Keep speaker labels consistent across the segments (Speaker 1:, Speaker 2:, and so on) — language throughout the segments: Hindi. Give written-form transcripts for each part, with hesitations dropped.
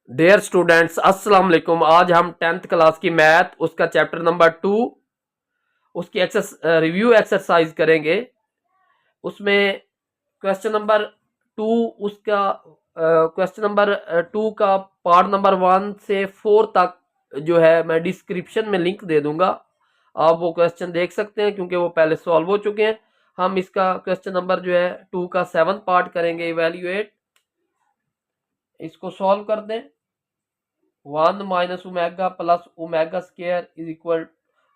Speaker 1: डियर स्टूडेंट्स, अस्सलाम वालेकुम। आज हम 10th क्लास की मैथ उसका चैप्टर नंबर 2 उसकी रिव्यू एक्सरसाइज करेंगे। उसमें क्वेश्चन नंबर 2 उसका क्वेश्चन नंबर 2 का पार्ट नंबर 1 से 4 तक जो है मैं डिस्क्रिप्शन में लिंक दे दूंगा। आप वो क्वेश्चन देख सकते हैं क्योंकि वो पहले सॉल्व हो चुके हैं। हम इसका क्वेश्चन नंबर जो है 2 का 7 पार्ट करेंगे इवेल्युएट। इसको सॉल्व कर दें। 1 minus omega plus omega square is equal,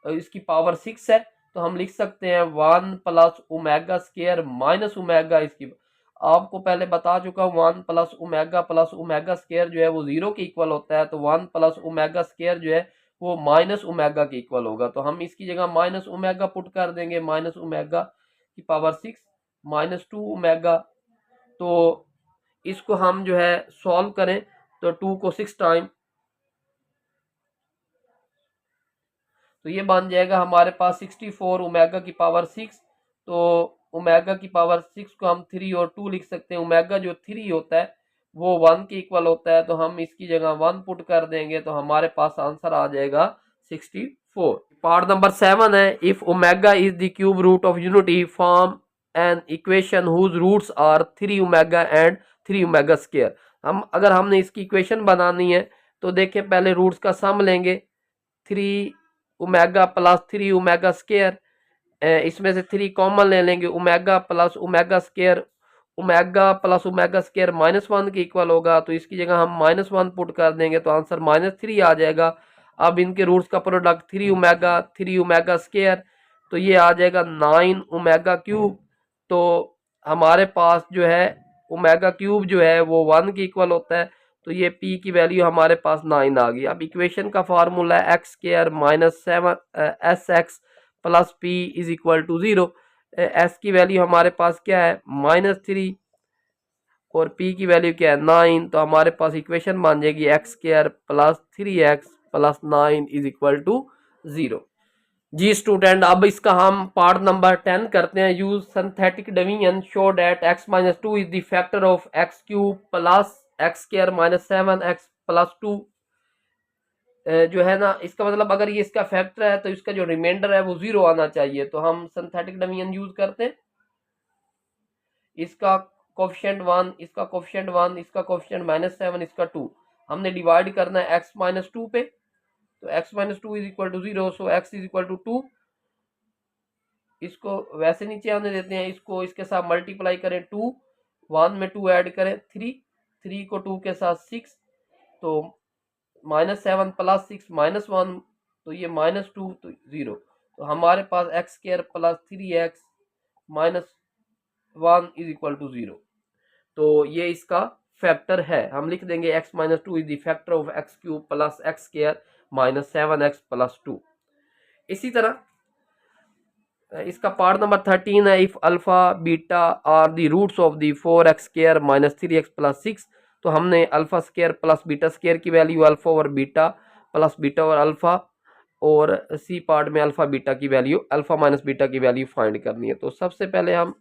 Speaker 1: इसकी पावर 6 है तो हम लिख सकते हैं 1 plus omega square minus omega. इसकी आपको पहले बता चुका हूँ 1 प्लस ओमेगा स्क्वायर जो है वो 0 के इक्वल होता है, तो 1 प्लस ओमेगा स्क्वायर जो है वो माइनस ओमेगा के इक्वल होगा। तो हम इसकी जगह माइनस ओमेगा पुट कर देंगे, माइनस ओमेगा की पावर 6 माइनस 2 ओमेगा। तो इसको हम जो है सॉल्व करें तो 2 को 6 टाइम, तो ये बन जाएगा हमारे पास 64 ओमेगा की पावर 6। तो ओमेगा की पावर 6 को हम 3 और 2 लिख सकते हैं। ओमेगा जो 3 होता है वो 1 के इक्वल होता है, तो हम इसकी जगह 1 पुट कर देंगे तो हमारे पास आंसर आ जाएगा 64। पार्ट नंबर 7 है, if omega is the cube root of unity form an equation whose roots are 3 omega and 3 omega square. अगर हमने इसकी इक्वेशन बनानी है तो देखिए पहले रूट्स का सम लेंगे, 3 ओमेगा प्लस 3 ओमेगा स्क्वायर, इसमें से 3 कॉमन ले लेंगे, omega plus omega square, omega plus omega square -1 के इक्वल होगा, तो इसकी जगह हम -1 पुट कर देंगे तो आंसर -3 आ जाएगा। अब इनके रूट्स का प्रोडक्ट 3 ओमेगा स्क्वायर, तो ये आ जाएगा 9 ओमेगा क्यूब। तो हमारे पास जो है ओमेगा क्यूब जो है वो 1 के इक्वल होता है, तो ये p की वैल्यू हमारे पास 9 आ गई। अब इक्वेशन का फार्मूला है X square minus 7 S X plus P is equal to 0। S की वैल्यू हमारे पास क्या है -3 और p की वैल्यू क्या है 9, तो हमारे पास इक्वेशन बन जाएगी X square plus 3x plus 9 is equal to 0। जी स्टूडेंट, अब इसका हम पार्ट नंबर 10 करते हैं। Use synthetic division show that x minus 2 is the factor of X cube plus X square minus 7x plus 2। जो है ना, इसका मतलब अगर ये इसका फैक्टर है तो इसका जो रिमाइंडर है वो 0 आना चाहिए। तो हम सिंथेटिक डिवीजन यूज करते हैं। इसका कोफिशिएंट 1, इसका कोफिशिएंट 1, इसका कोफिशिएंट -7, इसका 2। हमने डिवाइड करना है x माइनस 2 पे, तो x minus 2 is equal to 0, so x is equal to 2। इसको वैसे नीचे आने देते हैं, इसको इसके साथ मल्टीप्लाई करें 2, 1 में 2 ऐड करें 3, 3 को 2 के साथ 6, तो -7 प्लस 6 -1, तो ये -2 तो 0। तो हमारे पास x square plus 3x minus 1 is equal to 0। तो ये इसका फैक्टर है। हम लिख देंगे x minus 2 is the factor of X cube plus X square minus 7x plus 2। इसी तरह इसका पार्ट नंबर 13 है, if alpha beta are the roots of the 4x square minus 3x plus 6। तो हमने alpha square plus beta square की वैल्यू अल्फा और बीटा प्लस बीटा और अल्फा, और सी पार्ट में अल्फा बीटा की वैल्यू अल्फा माइनस बीटा की वैल्यू फाइंड करनी है। तो सबसे पहले हम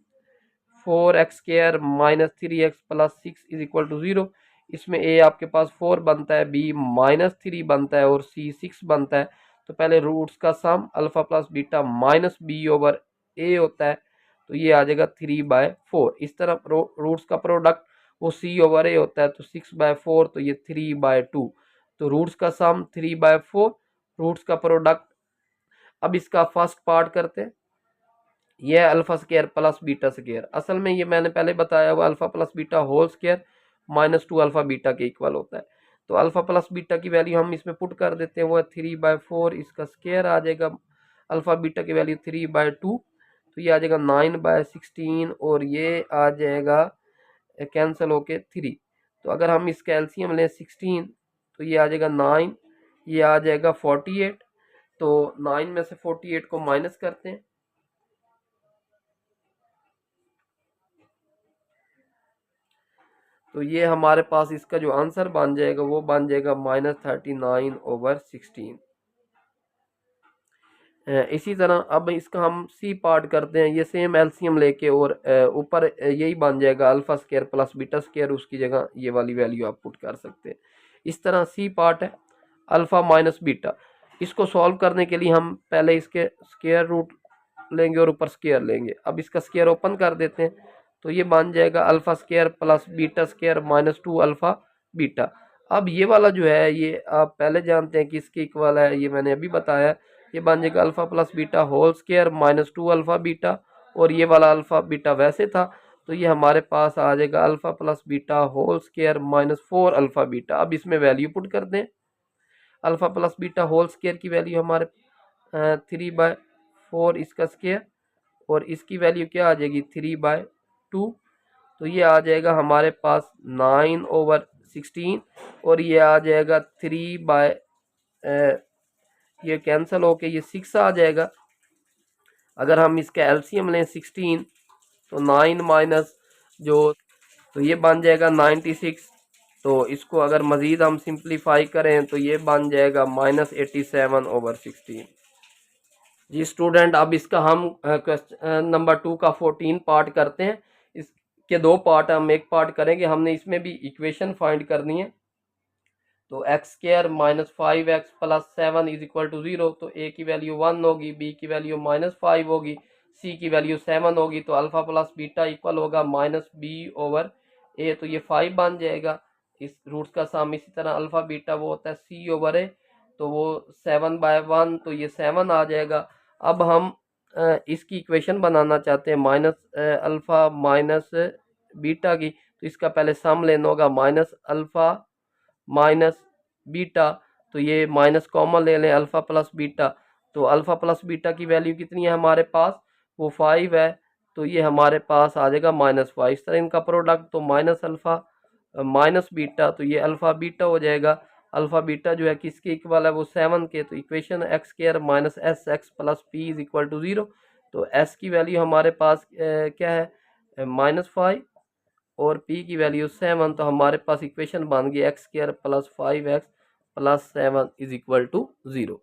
Speaker 1: 4x square minus 3x plus 6 is equal to 0, इसमें a आपके पास 4 बनता है, b -3 बनता है और c 6 बनता है। तो पहले रूट्स का sum alpha plus beta minus b over a होता है, तो ये आ जाएगा 3/4। इस तरह रूट्स का प्रोडक्ट वो c ओवर ए होता है, तो 6/4, तो ये 3/2। तो रूट्स का सम 3/4, रूट्स का प्रोडक्ट। अब इसका फर्स्ट पार्ट करते हैं, यह alpha square plus beta square, असल में ये मैंने पहले बताया हुआ alpha plus beta whole square -2 alpha beta के इक्वल होता है। तो अल्फा प्लस बीटा की वैल्यू हम इसमें पुट कर देते हैं, वो है 3/4, इसका स्क्वायर आ जाएगा अल्फा बीटा की वैल्यू 3/2, तो ये आ जाएगा 9/16 और ये आ जाएगा कैंसिल होके 3। तो अगर हम इसका एलसीएम लें 16, तो ये आ जाएगा 9, ये आ जाएगा 48। तो 9 में से 48 को माइनस करते हैं, तो ये हमारे पास इसका जो आंसर बन जाएगा वो बन जाएगा -39/16। इसी तरह अब इसका हम सी पार्ट करते हैं, ये सेम एलसीएम लेके, और ऊपर यही बन जाएगा alpha square plus beta square, उसकी जगह ये वाली वैल्यू आप पुट कर सकते हैं। इस तरह सी पार्ट है अल्फ़ा माइनस बीटा। इसको सॉल्व करने के लिए हम पहले इसके स्क्वायर रूट लेंगे और ऊपर स्क्वायर लेंगे। अब इसका स्क्वायर ओपन कर देते हैं तो ये बन जाएगा alpha square plus beta square minus 2 alpha beta. अब ये वाला जो है ये आप पहले जानते हैं कि इसके इक्वल है, ये मैंने अभी बताया। ये बन जाएगा alpha plus beta whole square minus 2 alpha beta, और ये वाला अल्फ़ा बीटा वैसे था तो ये हमारे पास आ जाएगा alpha plus beta whole square minus 4 alpha beta. अब इसमें वैल्यू पुट कर दें। Alpha plus beta whole square की वैल्यू हमारे 3/4 इसका स्क्वायर, और इसकी वैल्यू क्या आ जाएगी 3/2। तो ये आ जाएगा हमारे पास 9/16, और ये आ जाएगा 3 ये कैंसिल होके ये 6 आ जाएगा। अगर हम इसका एलसीएम लें 16 तो 9 माइनस जो, तो ये बन जाएगा 96। तो इसको अगर मज़ीद हम सिंप्लीफाई करें तो ये बन जाएगा -87/16। जी स्टूडेंट, अब इसका हम क्वेश्चन नंबर 2 का 14 पार्ट करते हैं। इसके दो पार्ट हम एक पार्ट करेंगे, हमने इसमें भी इक्वेशन फाइंड करनी है। तो X square minus 5x plus 7 is equal to 0। तो ए की वैल्यू 1 होगी, बी की वैल्यू -5 होगी, सी की वैल्यू 7 होगी। तो अल्फा प्लस बीटा इक्वल होगा -b/a। तो ये 5 बन जाएगा इस रूट्स का सम। इसी तरह अल्फा बीटा वो होता है c/a, तो वो 7/1, तो ये 7 आ जाएगा। अब हम इसकी इक्वेशन बनाना चाहते हैं माइनस अल्फ़ा माइनस बीटा की, तो इसका पहले सम लेना होगा माइनस अल्फ़ा माइनस बीटा। तो ये माइनस कॉमन ले लें, अल्फ़ा प्लस बीटा। तो अल्फ़ा प्लस बीटा की वैल्यू कितनी है हमारे पास, वो 5 है। तो ये हमारे पास आ जाएगा -5। इस तरह इनका प्रोडक्ट, तो माइनस अल्फ़ा माइनस बीटा, तो ये अल्फ़ा बीटा हो जाएगा। अल्फ़ा बीटा जो है किसके इक्वल है, वो 7 के। तो equation X square minus S X plus P is equal to 0। तो एस की वैल्यू हमारे पास क्या है -5, और p की वैल्यू 7। तो हमारे पास इक्वेशन बन गई X square plus 5x plus 7 is equal to 0।